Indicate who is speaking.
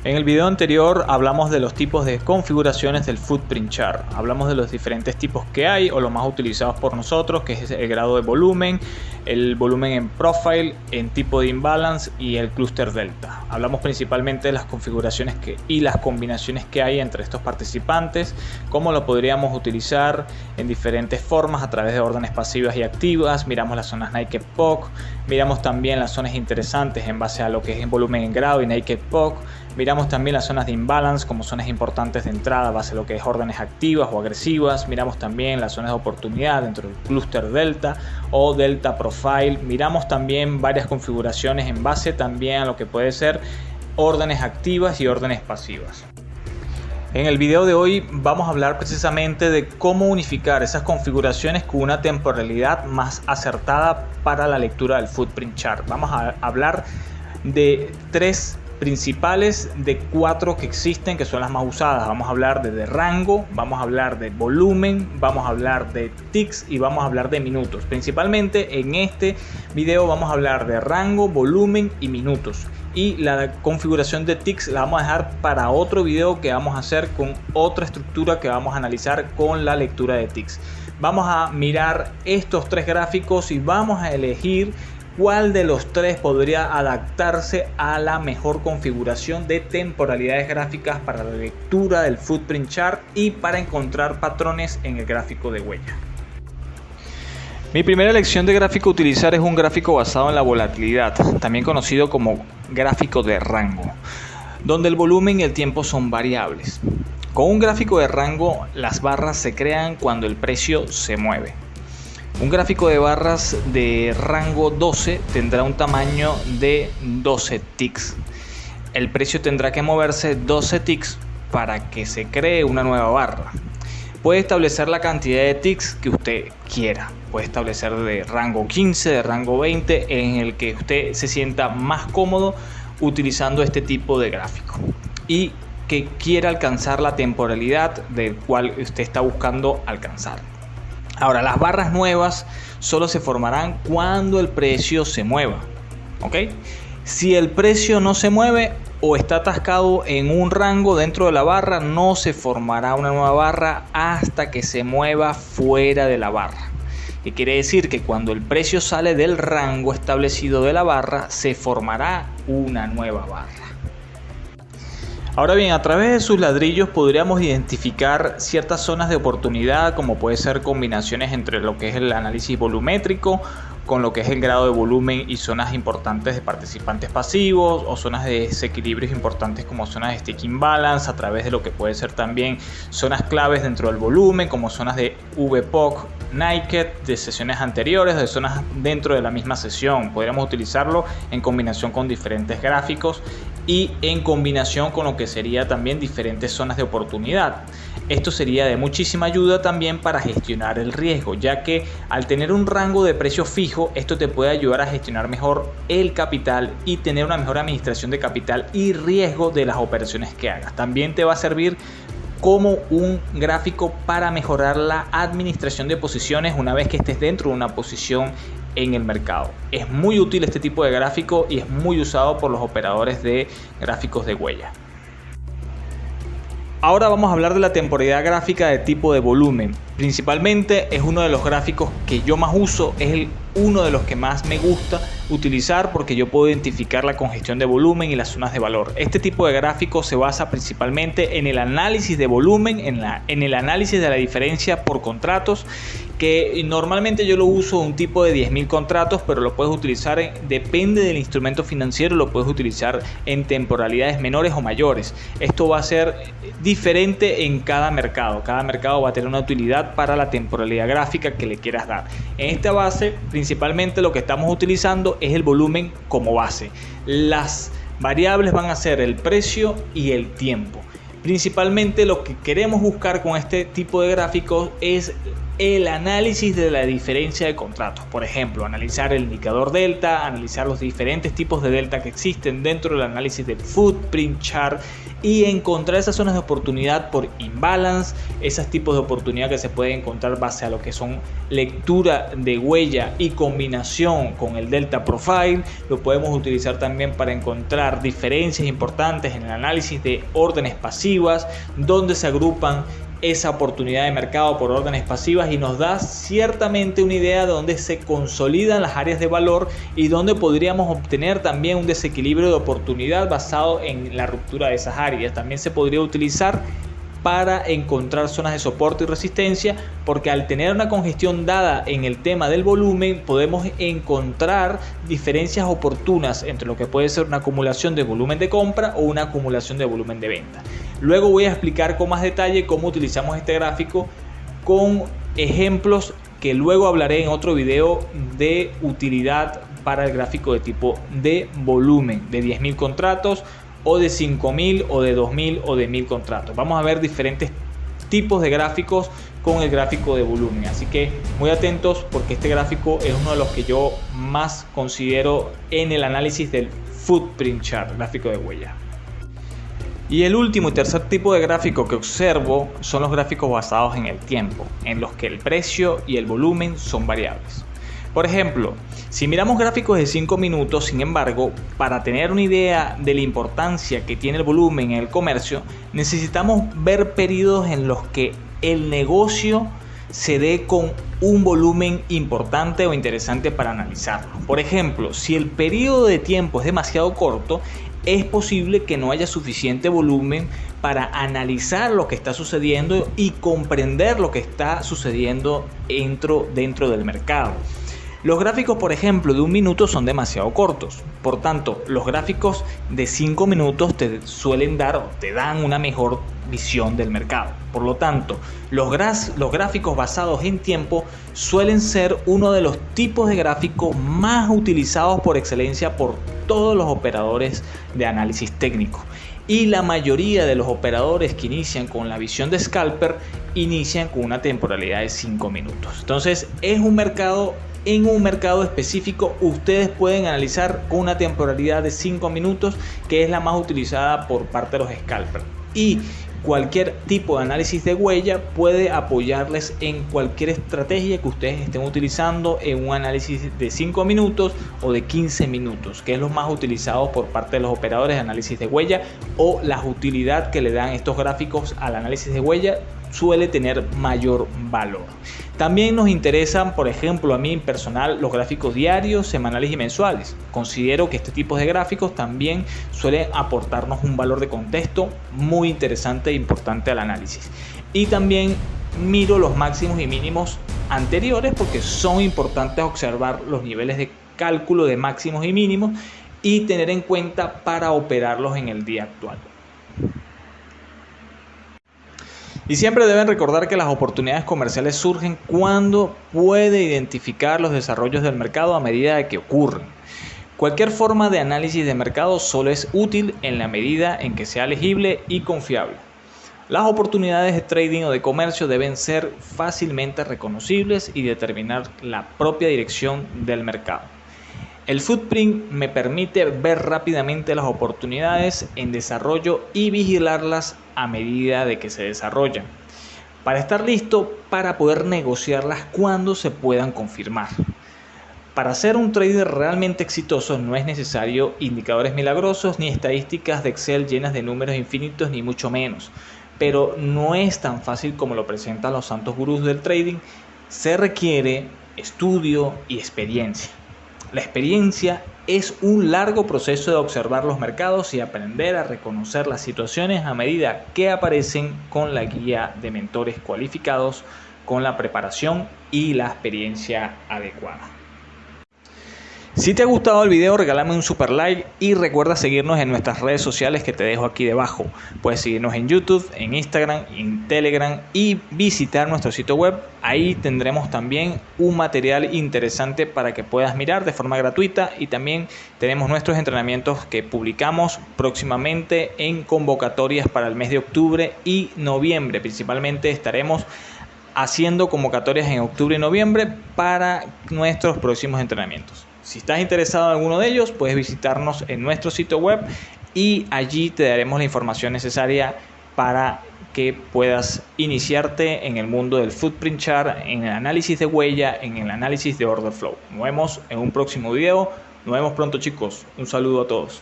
Speaker 1: En el video anterior hablamos de los tipos de configuraciones del footprint chart. Hablamos de los diferentes tipos que hay o los más utilizados por nosotros, que es el grado de volumen, el volumen en profile, en tipo de imbalance y el clúster delta. Hablamos principalmente de las configuraciones y las combinaciones que hay entre estos participantes, cómo lo podríamos utilizar en diferentes formas a través de órdenes pasivas y activas. Miramos las zonas naked POC, miramos también las zonas interesantes en base a lo que es en volumen en grado y naked POC. Miramos también las zonas de imbalance como zonas importantes de entrada a base de lo que es órdenes activas o agresivas. Miramos también las zonas de oportunidad dentro del clúster delta o delta profile. Miramos también varias configuraciones en base también a lo que puede ser órdenes activas y órdenes pasivas. En el video de hoy vamos a hablar precisamente de cómo unificar esas configuraciones con una temporalidad más acertada para la lectura del footprint chart. Vamos a hablar de tres principales de 4 que existen, que son las más usadas. Vamos a hablar de rango, vamos a hablar de volumen, vamos a hablar de ticks y vamos a hablar de minutos. Principalmente en este video vamos a hablar de rango, volumen y minutos, y la configuración de ticks la vamos a dejar para otro video que vamos a hacer con otra estructura que vamos a analizar con la lectura de ticks. Vamos a mirar estos 3 gráficos y vamos a elegir cuál de los 3 podría adaptarse a la mejor configuración de temporalidades gráficas para la lectura del footprint chart y para encontrar patrones en el gráfico de huella. Mi primera elección de gráfico a utilizar es un gráfico basado en la volatilidad, también conocido como gráfico de rango, donde el volumen y el tiempo son variables. Con un gráfico de rango, las barras se crean cuando el precio se mueve. Un gráfico de barras de rango 12 tendrá un tamaño de 12 ticks. El precio tendrá que moverse 12 ticks para que se cree una nueva barra. Puede establecer la cantidad de ticks que usted quiera. Puede establecer de rango 15, de rango 20, en el que usted se sienta más cómodo utilizando este tipo de gráfico y que quiera alcanzar la temporalidad del cual usted está buscando alcanzar. Ahora, las barras nuevas solo se formarán cuando el precio se mueva, ¿ok? Si el precio no se mueve o está atascado en un rango dentro de la barra, no se formará una nueva barra hasta que se mueva fuera de la barra. ¿Qué quiere decir? Que cuando el precio sale del rango establecido de la barra, se formará una nueva barra. Ahora bien, a través de sus ladrillos podríamos identificar ciertas zonas de oportunidad, como puede ser combinaciones entre lo que es el análisis volumétrico con lo que es el grado de volumen y zonas importantes de participantes pasivos, o zonas de desequilibrios importantes como zonas de stick imbalance, a través de lo que puede ser también zonas claves dentro del volumen como zonas de VPOC, naked, de sesiones anteriores, de zonas dentro de la misma sesión. Podríamos utilizarlo en combinación con diferentes gráficos y en combinación con lo que sería también diferentes zonas de oportunidad. Esto sería de muchísima ayuda también para gestionar el riesgo, ya que al tener un rango de precio fijo, esto te puede ayudar a gestionar mejor el capital y tener una mejor administración de capital y riesgo de las operaciones que hagas. También te va a servir como un gráfico para mejorar la administración de posiciones una vez que estés dentro de una posición en el mercado. Es muy útil este tipo de gráfico y es muy usado por los operadores de gráficos de huella. Ahora vamos a hablar de la temporalidad gráfica de tipo de volumen. Principalmente es uno de los gráficos que yo más uso, es uno de los que más me gusta utilizar porque yo puedo identificar la congestión de volumen y las zonas de valor. Este tipo de gráfico se basa principalmente en el análisis de volumen, en el análisis de la diferencia por contratos, que normalmente yo lo uso un tipo de 10.000 contratos, pero lo puedes utilizar, depende del instrumento financiero, lo puedes utilizar en temporalidades menores o mayores. Esto va a ser diferente en cada mercado va a tener una utilidad para la temporalidad gráfica que le quieras dar. En esta base principalmente lo que estamos utilizando es el volumen como base. Las variables van a ser el precio y el tiempo. Principalmente lo que queremos buscar con este tipo de gráficos es el análisis de la diferencia de contratos. Por ejemplo, analizar el indicador delta, analizar los diferentes tipos de delta que existen dentro del análisis del footprint chart y encontrar esas zonas de oportunidad por imbalance, esos tipos de oportunidad que se pueden encontrar base a lo que son lectura de huella y combinación con el delta profile. Lo podemos utilizar también para encontrar diferencias importantes en el análisis de órdenes pasivas, donde se agrupan esa oportunidad de mercado por órdenes pasivas y nos da ciertamente una idea de dónde se consolidan las áreas de valor y dónde podríamos obtener también un desequilibrio de oportunidad basado en la ruptura de esas áreas. También se podría utilizar para encontrar zonas de soporte y resistencia, porque al tener una congestión dada en el tema del volumen podemos encontrar diferencias oportunas entre lo que puede ser una acumulación de volumen de compra o una acumulación de volumen de venta. Luego voy a explicar con más detalle cómo utilizamos este gráfico con ejemplos que luego hablaré en otro video de utilidad para el gráfico de tipo de volumen de 10.000 contratos o de 5.000 o de 2.000 o de 1.000 contratos. Vamos a ver diferentes tipos de gráficos con el gráfico de volumen, así que muy atentos porque este gráfico es uno de los que yo más considero en el análisis del footprint chart, gráfico de huella. Y el último y tercer tipo de gráfico que observo son los gráficos basados en el tiempo, en los que el precio y el volumen son variables. Por ejemplo, si miramos gráficos de 5 minutos, sin embargo, para tener una idea de la importancia que tiene el volumen en el comercio, necesitamos ver periodos en los que el negocio se dé con un volumen importante o interesante para analizarlo. Por ejemplo, si el periodo de tiempo es demasiado corto, es posible que no haya suficiente volumen para analizar lo que está sucediendo y comprender lo que está sucediendo dentro del mercado. Los gráficos, por ejemplo, de 1 minuto son demasiado cortos. Por tanto, los gráficos de 5 minutos te dan una mejor visión del mercado. Por lo tanto, los gráficos basados en tiempo suelen ser uno de los tipos de gráficos más utilizados por excelencia por todos los operadores de análisis técnico. Y la mayoría de los operadores que inician con la visión de scalper inician con una temporalidad de 5 minutos. Entonces, en un mercado específico ustedes pueden analizar con una temporalidad de 5 minutos, que es la más utilizada por parte de los scalpers. Y cualquier tipo de análisis de huella puede apoyarles en cualquier estrategia que ustedes estén utilizando en un análisis de 5 minutos o de 15 minutos, que es lo más utilizado por parte de los operadores de análisis de huella, o la utilidad que le dan estos gráficos al análisis de huella suele tener mayor valor. También nos interesan, por ejemplo, a mí personal, los gráficos diarios, semanales y mensuales. Considero que este tipo de gráficos también suelen aportarnos un valor de contexto muy interesante e importante al análisis. Y también miro los máximos y mínimos anteriores porque son importantes observar los niveles de cálculo de máximos y mínimos y tener en cuenta para operarlos en el día actual. Y siempre deben recordar que las oportunidades comerciales surgen cuando puede identificar los desarrollos del mercado a medida de que ocurren. Cualquier forma de análisis de mercado solo es útil en la medida en que sea legible y confiable. Las oportunidades de trading o de comercio deben ser fácilmente reconocibles y determinar la propia dirección del mercado. El footprint me permite ver rápidamente las oportunidades en desarrollo y vigilarlas a medida de que se desarrollan, para estar listo para poder negociarlas cuando se puedan confirmar. Para ser un trader realmente exitoso no es necesario indicadores milagrosos ni estadísticas de Excel llenas de números infinitos, ni mucho menos. Pero no es tan fácil como lo presentan los santos gurús del trading. Se requiere estudio y experiencia. La experiencia es un largo proceso de observar los mercados y aprender a reconocer las situaciones a medida que aparecen, con la guía de mentores cualificados, con la preparación y la experiencia adecuada. Si te ha gustado el video, regálame un super like y recuerda seguirnos en nuestras redes sociales que te dejo aquí debajo. Puedes seguirnos en YouTube, en Instagram, en Telegram y visitar nuestro sitio web. Ahí tendremos también un material interesante para que puedas mirar de forma gratuita, y también tenemos nuestros entrenamientos que publicamos próximamente en convocatorias para el mes de octubre y noviembre. Principalmente estaremos haciendo convocatorias en octubre y noviembre para nuestros próximos entrenamientos. Si estás interesado en alguno de ellos, puedes visitarnos en nuestro sitio web y allí te daremos la información necesaria para que puedas iniciarte en el mundo del Footprint Chart, en el análisis de huella, en el análisis de Order Flow. Nos vemos en un próximo video. Nos vemos pronto, chicos. Un saludo a todos.